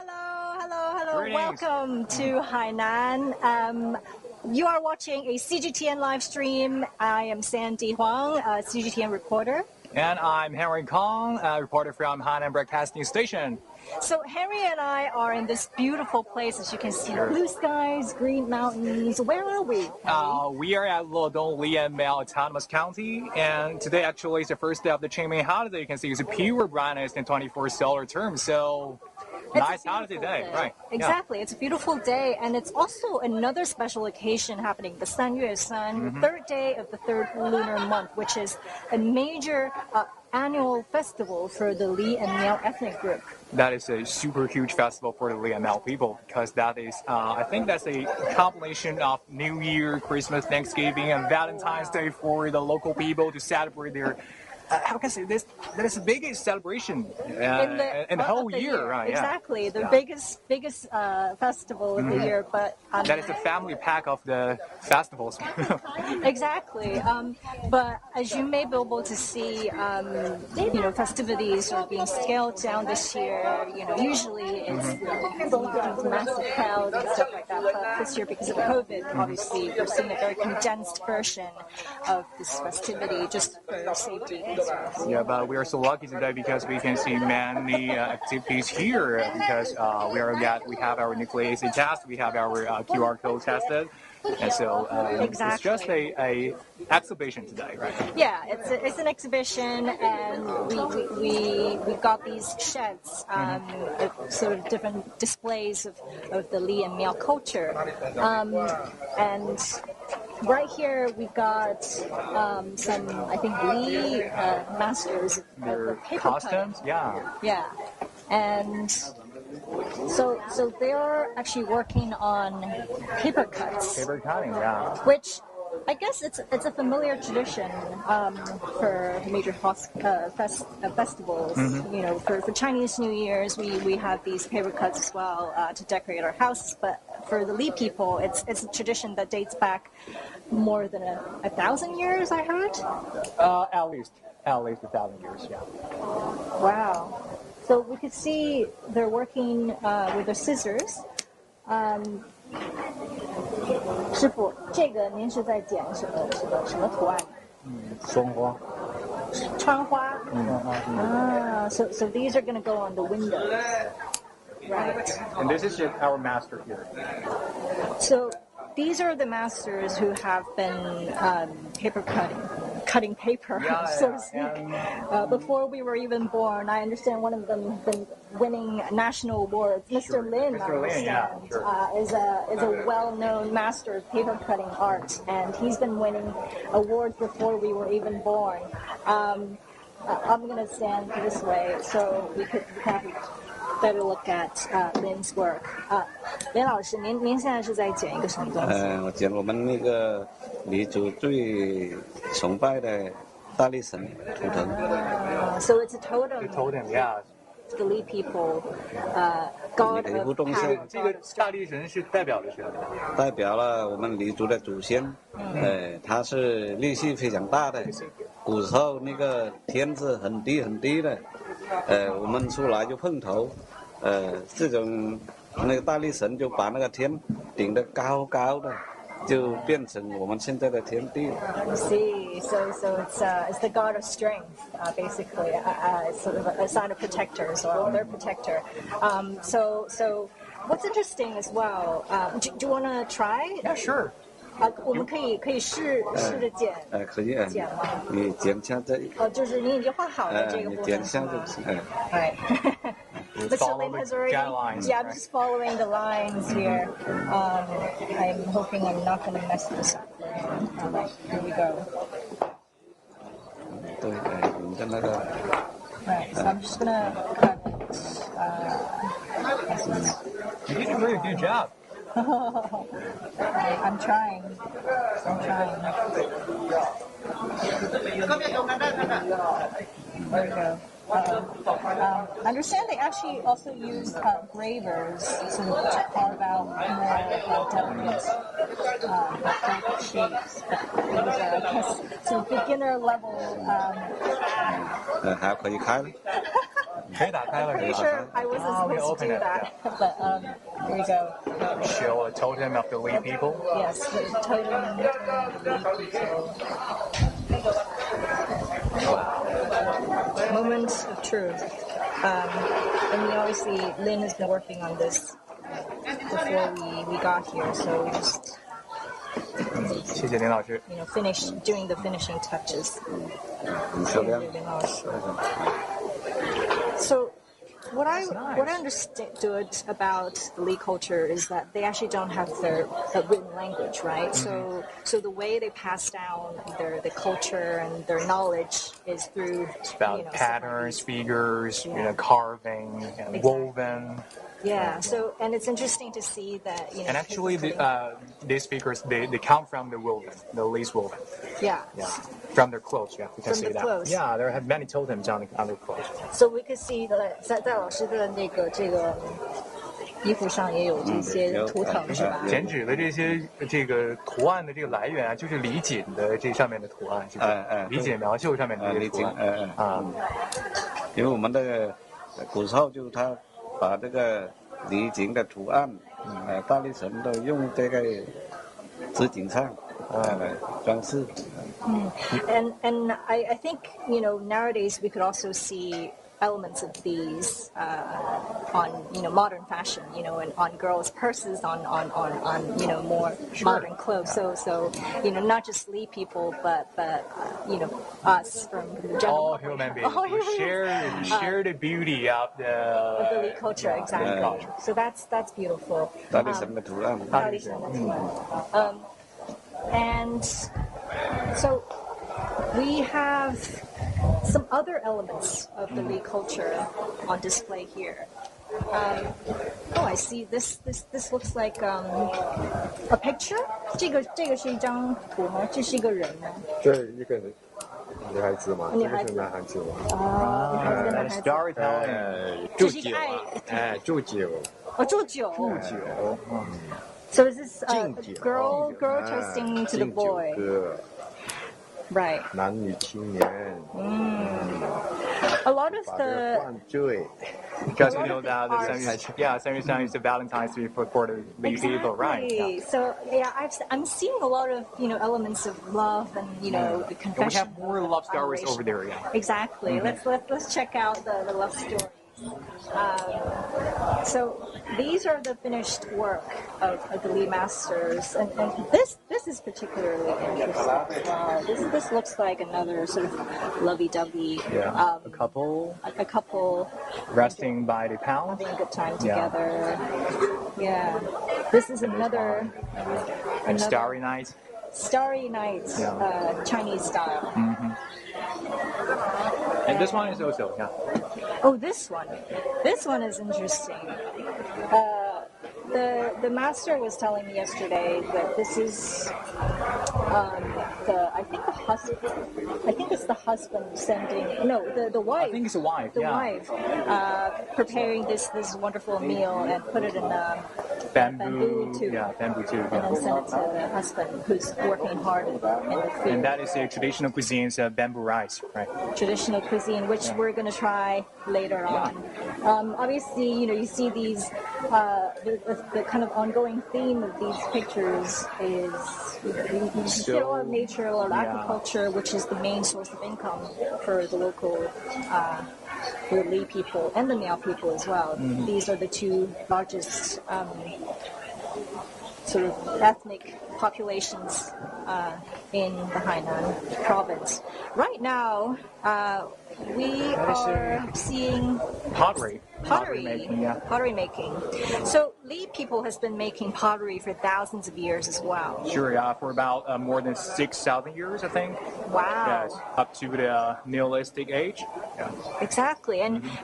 Hello. Greetings. Welcome to Hainan. You are watching a CGTN live stream. I am Sandy Huang, a CGTN reporter. And I'm Henry Kong, a reporter from Hainan Broadcasting Station. So Henry and I are in this beautiful place, as you can see, blue skies, green mountains. Where are we? We are at Ledong Li and Miao Autonomous County, and today actually is the first day of the Qingming holiday. You can see it's a pure brightness in 24 solar terms, so nice holiday day, right? Exactly. Yeah. It's a beautiful day, and it's also another special occasion happening, the Sanyuesan, third day of the third lunar month, which is a major annual festival for the Li and Miao ethnic group. That is a super huge festival for the Li and Miao people, because that is, I think that's a combination of New Year, Christmas, Thanksgiving, and Valentine's Day for the local people to celebrate their how can I say this? That is the biggest celebration in the whole year, right? Exactly, the biggest festival of the year. But that is the family pack of the festivals. Exactly, but as you may be able to see, festivities are being scaled down this year. Usually it's massive crowds and stuff like that. But this year, because of COVID, obviously we're seeing a very condensed version of this festivity, just for safety. Yeah, but we are so lucky today because we can see many activities here because we have our nucleic acid test, we have our QR code tested, and so it's just a exhibition today, right? Yeah, it's an exhibition, and we got these sheds, sort of different displays of the Li and Miao culture, and right here we've got some, I think, Li masters of their paper costumes, cutting. Yeah, and so they're actually working on paper cuts. Paper cutting, yeah. Which I guess it's a familiar tradition for major festivals. For Chinese New Year's, we have these paper cuts as well to decorate our houses. But for the Li people, it's a tradition that dates back more than 1,000 years, I heard. At least 1,000 years, yeah. Wow. So we could see they're working with their scissors. 师傅，这个您是在剪什么图案？窗花。窗花。So these are going to go on the windows, right? And this is our master here. So these are the masters who have been paper cutting paper, so to speak. Before we were even born, I understand one of them has been winning national awards. Mr. Lin, I understand, is a well-known master of paper cutting art, and he's been winning awards before we were even born. I'm going to stand this way so we could have a better look at Lin's work. 林老师，您现在是在剪一个什么东西？我剪我们那个黎族最崇拜的大力神图腾。So it's a totem. The totem, yeah. The Li people, God of power. 这个大力神是代表的什么？代表了我们黎族的祖先。他是力气非常大的。古时候那个天是很低很低的，我们出来就碰头。这种那个大力神就把那个天顶得高高的，就变成我们现在的天地了。See, so it's the god of strength, basically, sort of a sign of protectors or their protector. So what's interesting as well? Do you want to try? Yeah, sure. 我们可以试着剪。可以啊。剪吗？你剪下这。就是你已经画好了这个部分。你剪下就行。Right. Mr. Lin has already. I'm just following the lines here. I'm hoping I'm not going to mess this up. Here we go. Right. So I'm just going to cut it. You did a really good job. I'm trying. There we go. I understand they actually also use gravers to carve out more delicate shapes. But these are, I guess, so beginner level. 还可以开。可以打开了。 I'm pretty sure I wasn't supposed to do that, but here we go. Show a totem of the Li people. Yes, the totem of the Li people. Moments of truth. And obviously, Lynn has been working on this before we got here, so we just 谢谢林老师。finish doing the finishing touches. So, what I understood about the Li culture is that they actually don't have their written language, right? So the way they pass down the culture and their knowledge is through patterns, figures, carving and woven. Yeah. So and it's interesting to see that And actually, these figures they come from the woven, the Li's woven. Yeah. From their clothes, yeah, you can see that. Clothes. Yeah, there have many totems on their clothes. So we could see 在老师的这个衣服上也有这些图腾，是吧？剪纸的这个图案的这个来源啊，就是李锦的这上面的图案，是吧？李锦苗绣上面的这个图案。因为我们的古时候就他把这个李锦的图案，大力神都用这个织锦上来装饰。And I think nowadays we could also see elements of these on modern fashion, and on girls' purses, on more modern clothes. So not just Li people, but us from the general all human beings who share the beauty of the Li culture, exactly. So that's beautiful. 大力神的图案。And so we have some other elements of the Li culture on display here. I see. This looks like a picture. 这个是一张图吗？这是一个人吗？这一个女孩子吗？这个是男孩子吗？男孩子。 Storytelling. 祝酒啊，祝酒。哦，祝酒。祝酒。So is this a girl toasting to the boy? Right. 男女青年。A lot of the 灌醉。 Because you know that Sanyuesan is the Valentine's Day for the Li people, right? Exactly. So I'm seeing a lot of elements of love and the confession. We have more love stories over there, yeah. Exactly. Let's check out the love stories. So these are the finished work of the Li masters, and this is particularly interesting. Wow, this looks like another sort of lovey-dovey. Yeah. A couple resting by the pound, having a good time together. Yeah. This is another Starry Night. Starry Night, Chinese style. And this one is also, Oh, this one. This one is interesting. The master was telling me yesterday that this is I think it's the husband sending the wife. I think it's the wife. The wife preparing this wonderful meal and put it in a bamboo tube. Yeah, bamboo tube. And then send it to the husband who's working hard in the food. And that is a traditional cuisine's bamboo rice, right? Traditional cuisine, which we're going to try later on. Obviously, you see these, the kind of ongoing theme of these pictures is you see a lot of nature, a lot of agriculture, which is the main source of income for the local the Li people and the Miao people as well. These are the two largest sort of ethnic populations in the Hainan province. Right now, we are seeing pottery making. So Li people has been making pottery for thousands of years as well. Sure, for about more than 6,000 years, I think. Wow. Yes, up to the Neolithic age. Yeah. Exactly,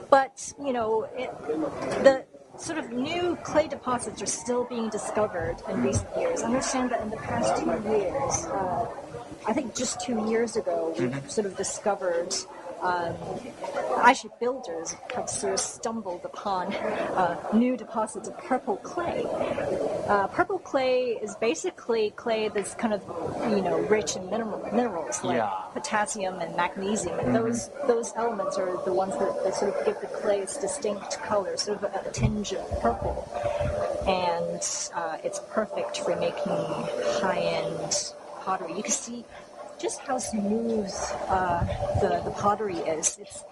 but the sort of new clay deposits are still being discovered in recent years. I understand that in the past 2 years, I think just 2 years ago, we've sort of discovered actually builders have sort of stumbled upon new deposits of purple clay. Purple clay is basically clay that's kind of, rich in minerals like potassium and magnesium. And those elements are the ones that sort of give the clay its distinct color, sort of a tinge of purple. And it's perfect for making high-end pottery. You can see just how smooth the pottery is. It's,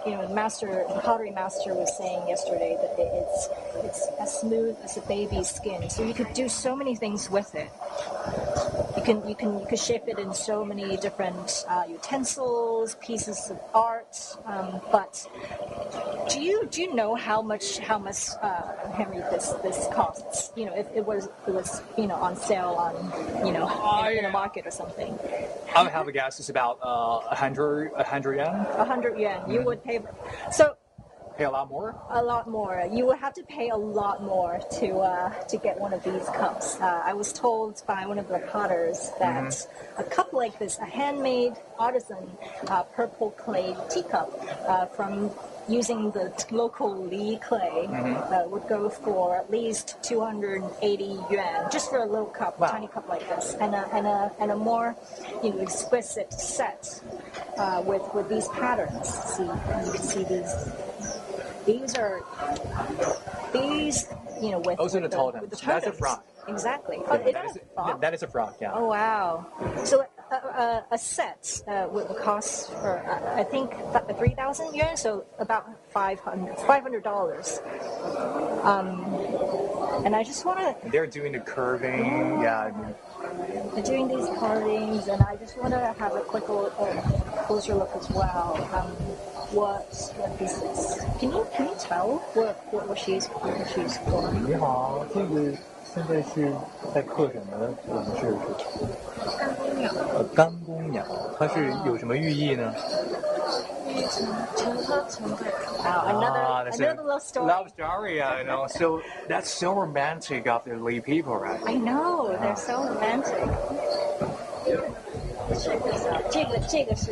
the pottery master was saying yesterday that it's as smooth as a baby's skin. So you could do so many things with it. You could shape it in so many different utensils, pieces of art. But do you know how much Henry this costs? If it was on sale on in a market or something. I would have a guess. It's about 100 yen. 100 yen. You would pay Pay a lot more. A lot more. You would have to pay a lot more to get one of these cups. I was told by one of the potters that a cup like this, a handmade artisan purple clay teacup from using the local Li clay would go for at least 280 yuan just for a little cup, tiny cup like this, and a more exquisite set with these patterns. See, you can see these are with also with the totem. with the That's a totems. frog. Exactly. That is a frog. Yeah. Oh wow! So a set would cost for I think 3,000 yuan, so about $500. And I just want to. They're doing the curving. Yeah. They're doing these carvings, and I just want to have a quick closer look as well. What this is? Can you tell what she's for? 你好，这个现在是在刻什么？我们是干公鸟。干公鸟，它是有什么寓意呢？ Another love story. Love story, I know. So that's so romantic of the Li people, right? I know, they're so romantic. 这个是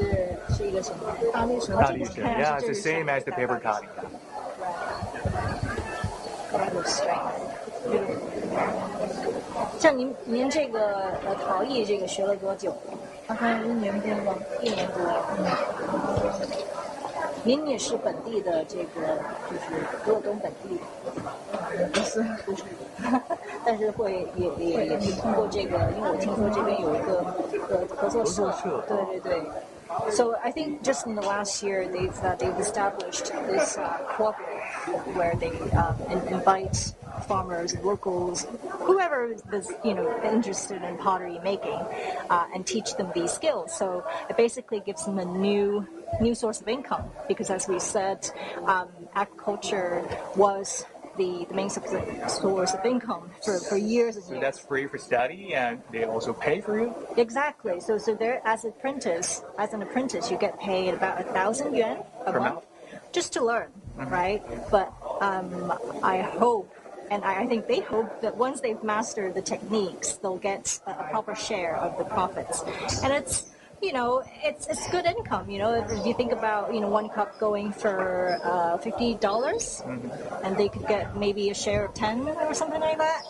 一个什么？大绿蛇。大绿蛇 Yeah, it's the same as the paper cutting. Right. Strength. 像您这个陶艺这个学了多久？大概1年多吧。1年多。您也是本地的这个，就是乐东本地的。不是，但是也通过这个，因为我听说这边有一个合作社，对。So I think just in the last year they've established this cooperative where they invite farmers, locals, whoever is interested in pottery making, and teach them these skills. So it basically gives them a new source of income because, as we said, agriculture was the main source of income for years and years. So that's free for study, and they also pay for you? Exactly. So there, as an apprentice, you get paid about 1,000 yuan a month just to learn, right? But I hope, and I think they hope, that once they've mastered the techniques, they'll get a proper share of the profits. And it's good income. If you think about, one cup going for $50, and they could get maybe a share of 10 or something like that.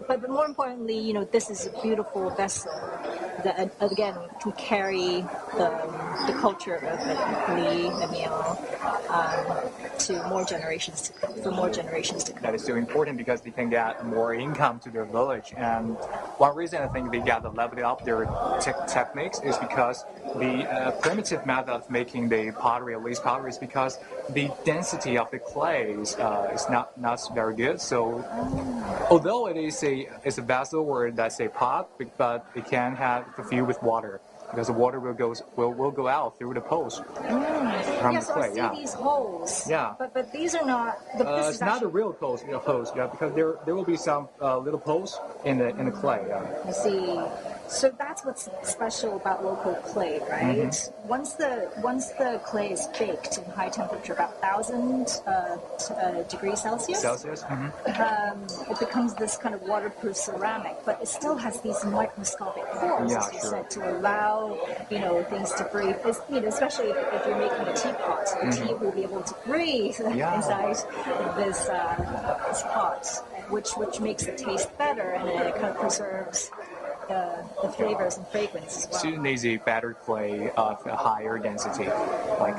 But more importantly, this is a beautiful vessel that again can carry the culture of Li and Miao to more generations to come. That is so important because they can get more income to their village. And one reason I think they got to level up their techniques is because the primitive method of making the pottery, at least pottery, is because the density of the clay is not very good. So although it's a vessel or that's a pot, but it can have to fill with water because the water will go out through the post. from so clay. I see these holes. Yeah. But these are not. It's not the real holes, yeah, because there will be some little holes in the clay. Yeah. I see. So that's what's special about local clay, right? Once the clay is baked in high temperature, about 1,000 degrees Celsius. It becomes this kind of waterproof ceramic, but it still has these microscopic pores, as you said, to allow things to breathe. Especially if you're making a teapot, the tea will be able to breathe inside this pot, which makes it taste better, and it kind of preserves the flavors and fragrance as well. Student needs a better clay of a higher density, like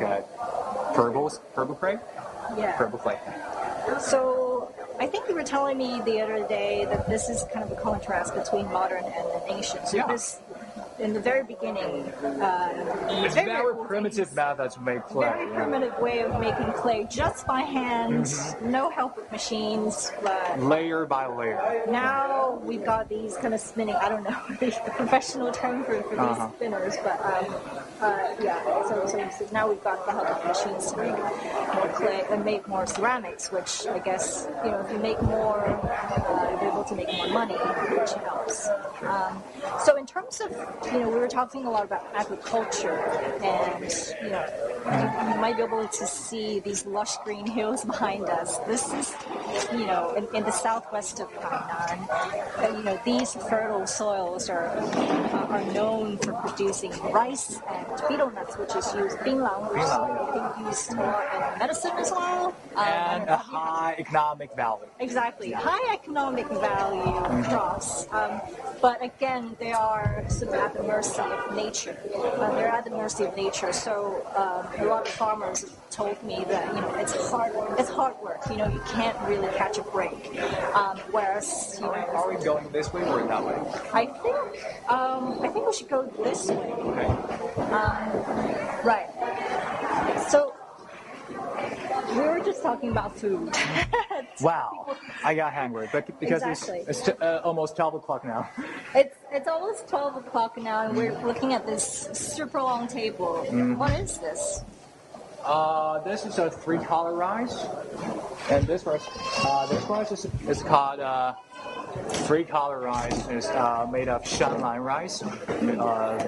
purple clay. Yeah. Purple clay. So I think you were telling me the other day that this is kind of a contrast between modern and ancient. So this, in the very beginning, it's very primitive method to make clay. Very primitive way of making clay, just by hand, no help with machines. But layer by layer. Now we've got these kind of spinning. I don't know the professional term for these spinners, but So now we've got the help of machines to make more clay and make more ceramics, which I guess if you make more, you'll be able to make more money, which helps. So in terms of we were talking a lot about agriculture, and you might be able to see these lush green hills behind us. This is in the southwest of Hainan. These fertile soils are known for producing rice and betel nuts, which is used binlang, which is I think used more in medicine as well. And a high economic value. Exactly, high economic value crops. But again, they are sort of at the mercy of nature. They're at the mercy of nature. So a lot of farmers have told me that it's hard work. You can't really catch a break. Whereas are we going this way or that way? I think we should go this way. Okay. Right. So we were just talking about food. Wow, I got hungry, but because it's almost 12 o'clock now. It's almost 12 o'clock now, and we're looking at this super long table. What is this? This is a 3-color rice, and this rice is called 3-color rice. It's made of Shanlan rice,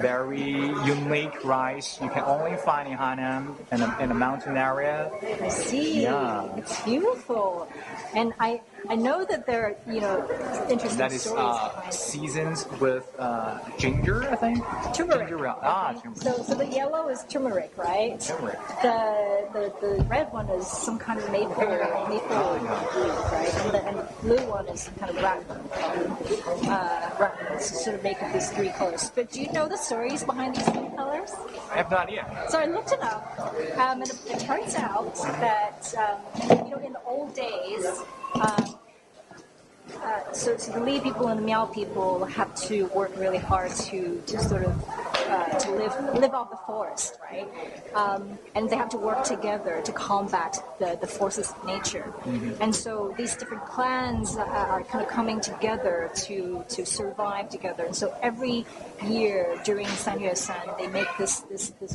very unique rice. You can only find in Hainan in a mountain area. I see. Yeah. It's beautiful, and I know that there are interesting that is stories seasoned with ginger, I think. Turmeric. Turmeric. So the yellow is turmeric, right? Turmeric. The red one is some kind of maple leaf, right? And the blue one is some kind of rattan. To sort of make up these 3 colors. But do you know the stories behind these 3 colors? I have no idea. So I looked it up, and it turns out that in the old days. So the Li people and the Miao people have to work really hard to sort of to live off the forest, right? And they have to work together to combat the forces of nature. And so these different clans are kind of coming together to survive together. And so every year during Sanyuesan, they make this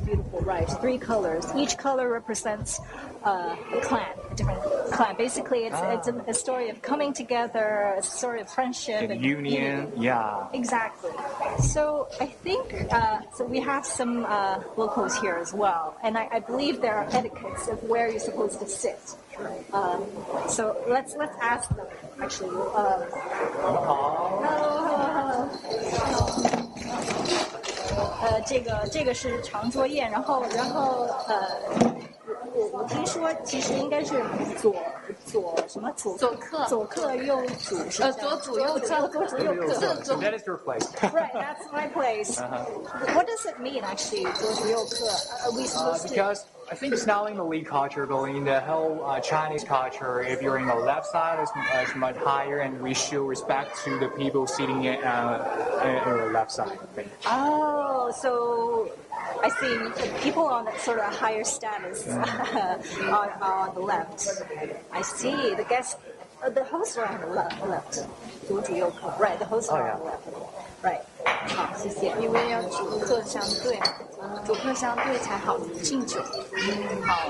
beautiful rice, 3 colors. Each color represents a clan, a different clan. Basically, it's a story of coming together, a story of friendship and union. Yeah. Exactly. So I think so. We have some locals here as well, and I believe there are etiquettes of where you're supposed to sit. So let's ask them. Actually, hello. 这个是长桌宴，然后我听说其实应该是左客右主是左主右客 That is your place. Right, that's my place. What does it mean actually? 左主右客? Are we supposed to? Because I think it's not in the Li culture, but in the whole Chinese culture, if you're in the left side, it's much higher, and we show respect to the people sitting in the left side. I think. Oh, so I see. People on that sort of higher status are on the left. I see. The guests, the hosts are on the left. 左主右客. Right, the hosts are on the left. Right. 谢谢。因为要主客相对，主客相对才好敬酒。好，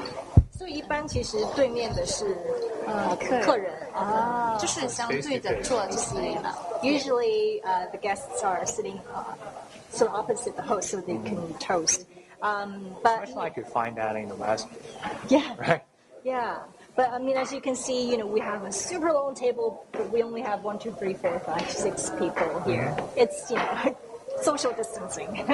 所以一般其实对面的是客人啊，就是相对的坐就可以了。Usually, the guests are sitting sort of opposite the host, so they can toast. But Much like you find that in the West, yeah, right? yeah. But I mean, as you can see, we have a super long table, but we only have 1, 2, 3, 4, 5, 6 people here. It's social distancing.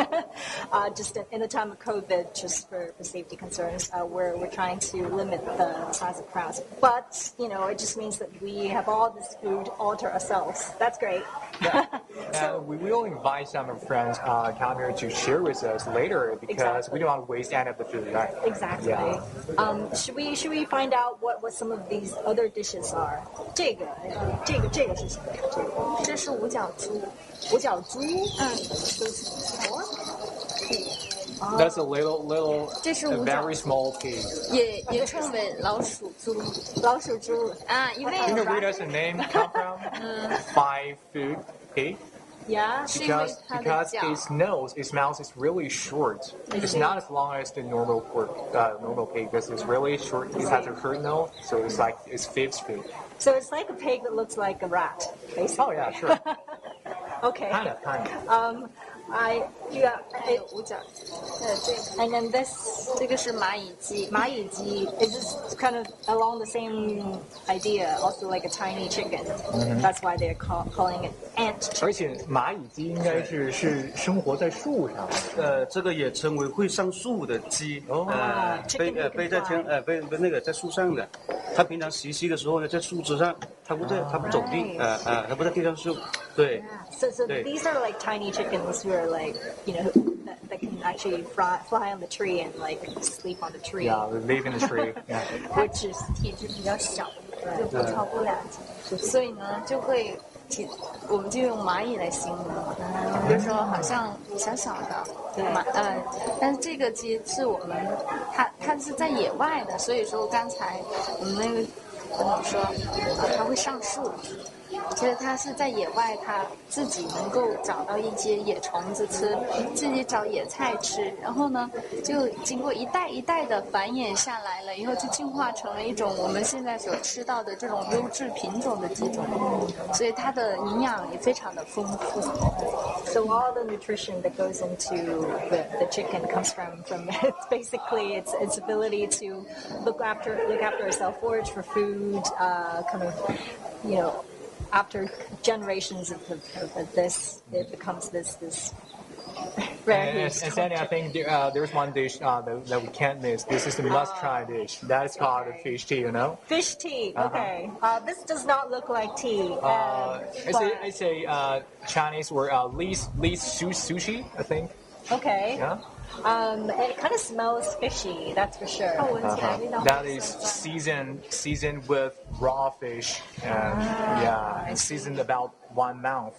Just in the time of COVID, just for safety concerns, we're trying to limit the size of crowds. But it just means that we have all this food all to ourselves. That's great. Yeah. And we will invite some of our friends come here to share with us later because we don't want to waste any of the food, right? Exactly. Yeah. Should we find out what some of these other dishes are? 这个是什么？这是五角猪。五角猪？That's a little, 这是 a 五角 very small pig. 也称为老鼠猪。老鼠猪啊，因为 Can you read us the name come from? 5-foot pig. Yeah. Because its mouth is really short. It's not as long as the normal pig because it's really short. It has a short nose, so it's 5 feet. So it's like a pig that looks like a rat, basically. Oh yeah, sure. Okay. Kind of. And then this 这个是蚂蚁鸡。蚂蚁鸡 is this kind of along the same idea, also like a tiny chicken. That's why they're calling it ant chicken. 而且蚂蚁鸡应该是生活在树上。这个也称为会上树的鸡。飞在天飞那个在树上的，它平常栖息的时候呢，在树枝上，它不走地，它不在地上树。对。So these are like tiny chickens who are like that can actually fly on the tree and like sleep on the tree. Yeah, they live in the tree. Yeah. Which is 体质比较小，就不超过2斤。所以呢，我们就用蚂蚁来形容，比如说好像小小的，但是这个鸡是我们它是在野外的，所以说刚才我们那个朋友说它会上树。其实它是在野外，它自己能够找到一些野虫子吃，自己找野菜吃，然后呢，就经过一代一代的繁衍下来了，以后就进化成了一种我们现在所吃到的这种优质品种的鸡种，所以它的营养也非常的丰富。So all the nutrition that goes into the chicken comes from it's basically its ability to look after itself, forage for food, kind of after generations of this, it becomes this very And Sandy, I think there's one dish that we can't miss. This is a must-try dish. That is called fish tea, Fish tea, okay. This does not look like tea. It's a Chinese word, Li sushi, I think. Okay. Yeah. It kind of smells fishy, that's for sure. That is seasoned with raw fish, and seasoned about 1 month.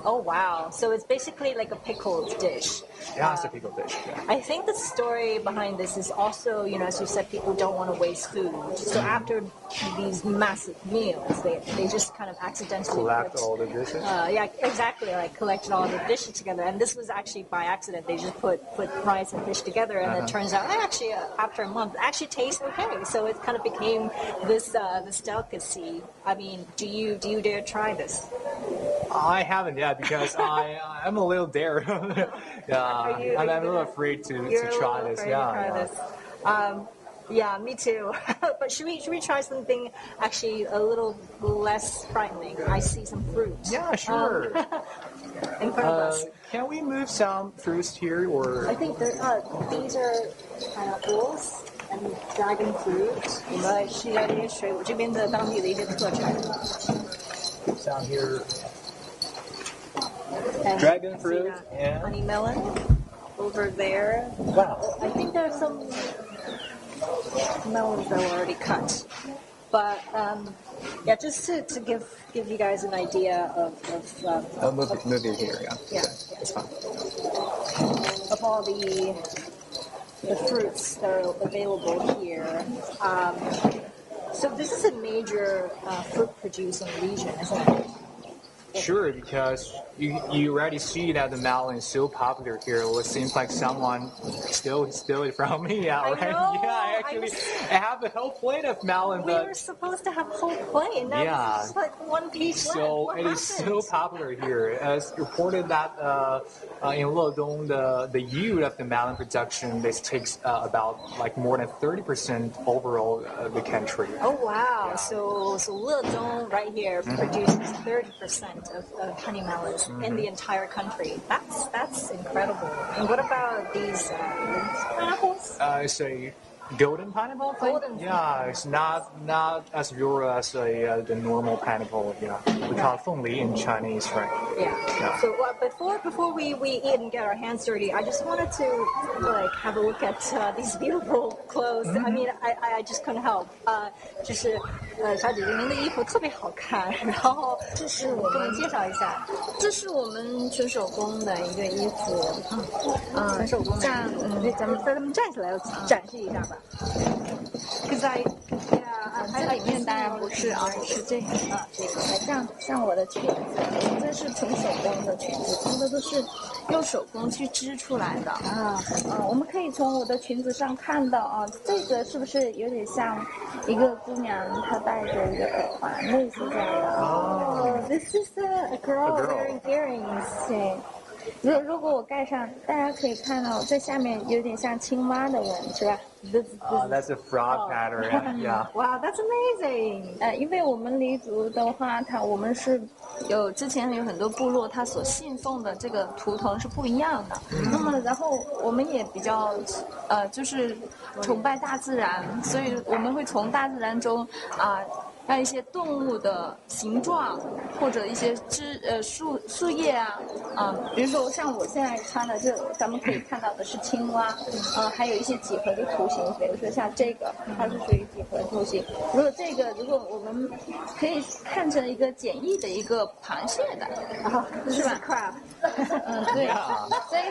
Oh wow! So it's basically like a pickled dish. Yeah, it's a pickled dish. Yeah. I think the story behind this is also, as you said, people don't want to waste food. So after these massive meals, they just kind of accidentally collect all the dishes. Yeah, exactly. Like collected all the dishes together, and this was actually by accident. They just put rice and fish together, and it turns out actually after a month, it actually tastes okay. So it kind of became this delicacy. I mean, do you dare try this? I haven't yet because I'm a little dare. I'm a little afraid to try this. Yeah, me too. But should we try something actually a little less frightening? I see some fruit. Yeah, sure. In front of us. Can we move some fruits here, or? I think these are pineapples and dragon fruit. 我们来试一下这些水果，这边的当地的一些特产。Down here. And Dragon fruit and honey melon over there. Wow. I think there's some melons that were already cut. But just to give you guys an idea of move it here. Yeah, it's fine. Of all the fruits that are available here. So this is a major fruit producing region, isn't it? Sure, because you already see that the melon is so popular here. Well, it seems like someone stole it from me. Yeah, right? Yeah, I have a whole plate of melon. We were supposed to have a whole plate. Now yeah. this is like one piece left. So it is so popular here. As reported that in Ledong, the yield of the melon production this takes about like more than 30% overall the country. Oh wow! So Ledong right here produces 30% of honey melons in the entire country. That's incredible. And what about these pineapples? It's a golden pineapple. Yeah, it's not as pure as the normal pineapple. Yeah, we call it 凤梨 in Chinese, right? Yeah. So before we eat and get our hands dirty, I just wanted to like have a look at these beautiful clothes. I mean, I just couldn't help. 就是小姐姐您的衣服特别好看，然后这是我们介绍一下，这是我们纯手工的一个衣服，纯手工的。咱们站起来展示一下吧。Cause这里面当然不是啊，是这个这个像我的裙子，这是纯手工的裙子，这个都是用手工去织出来的我们可以从我的裙子上看到啊，这个是不是有点像一个姑娘她戴着一个耳环，类似这样的。This is a girl wearing earrings. 对。如果我盖上，大家可以看到在下面有点像青蛙的纹，是吧？That's a frog pattern. Yeah. Wow, that's amazing. 因为我们黎族的话，我们是之前有很多部落，他所信奉的这个图腾是不一样的。那么，然后我们也比较就是崇拜大自然，所以我们会从大自然中让一些动物的形状，或者一些树叶比如说像我现在穿的咱们可以看到的是青蛙，还有一些几何的图形，比如说像这个，它是属于几何图形。如果我们可以看成一个简易的一个螃蟹的，是吧 ？Crab. 对，所以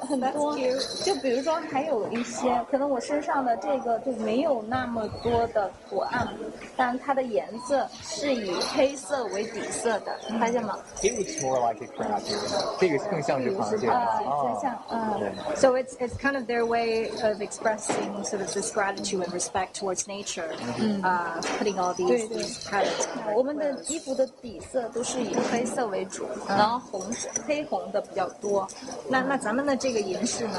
很多，就比如说还有一些，可能我身上的这个就没有那么多的图案，但它的颜色是以黑色为底色的，你发现吗 ？It looks more like a crab. 这个更像是螃蟹。更像So it's kind of their way of expressing sort of this gratitude and respect towards nature. Putting all these patterns. 我们的衣服的底色都是以黑色为主，然后黑红的比较多。那咱们的这个银饰呢？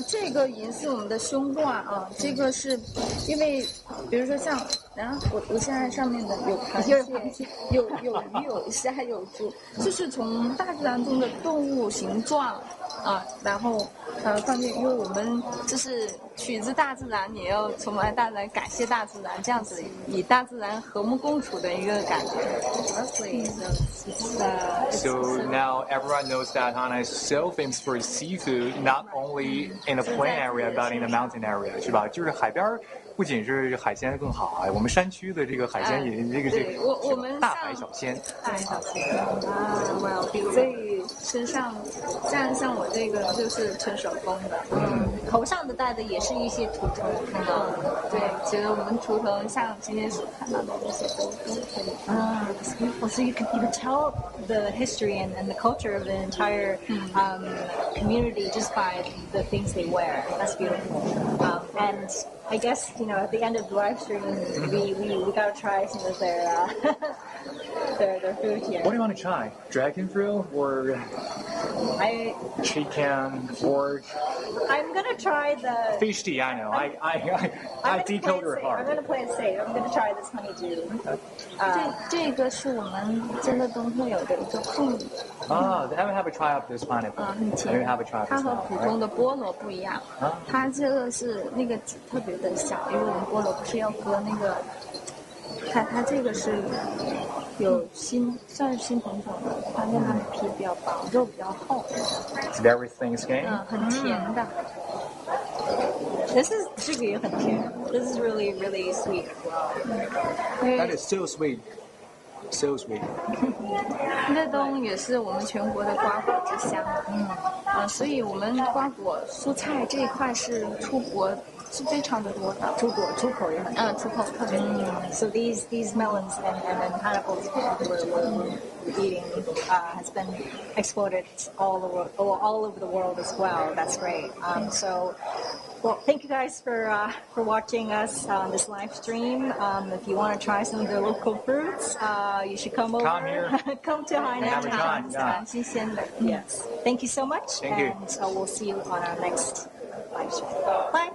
这个银饰我们的胸挂这个是因为比如说像我现在上面的有螃蟹，有鱼有虾有猪，就是从大自然中的动物形状然后放进，因为我们就是取之大自然，也要崇拜大自然，感谢大自然，这样子与大自然和睦共处的一个感觉。So now everyone knows that Hainan is so famous for its seafood, not only in the plain area but in the mountain area, 是吧？就是海边不仅是海鲜更好我们山区的这个海鲜也我们大海小鲜，所以身上像我这个就是纯手工的，头上的戴的也是一些图腾，对，其实我们图腾像今天所看到的这些都可以It's beautiful. So you can tell the history and the culture of the entire community just by the things they wear. That's beautiful. And I guess at the end of the live stream, we gotta try some of their food here. What do you want to try? Dragon fruit or chicken, pork? I'm gonna try the fish tea. I know. I decode her heart. I'm gonna play it safe. I'm gonna try this honeydew. 这个是我们真的东特有的一个凤梨。Haven't have a try of this pineapple. 很甜。它和普通的菠萝不一样。它这个是那个籽特别的小，因为我们菠萝不是要割那个。它这个是算是新品种的，它跟它的皮比较薄，肉比较厚。It's very thin skin. 很甜的。这个也很甜。This is really really sweet as well. That is so sweet. So sweet. 乐东也是我们全国的瓜果之乡，所以我们瓜果蔬菜这一块是出国是非常的多的，出口也很多，出口特别多。So these melons and pineapples were eating has been exported all over the world as well. That's great. Well, thank you guys for watching us on this live stream. If you want to try some of the local fruits, you should come over. Come here. Come to Hainan. Yes. Thank you so much. Thank you. And so we'll see you on our next live stream. Bye.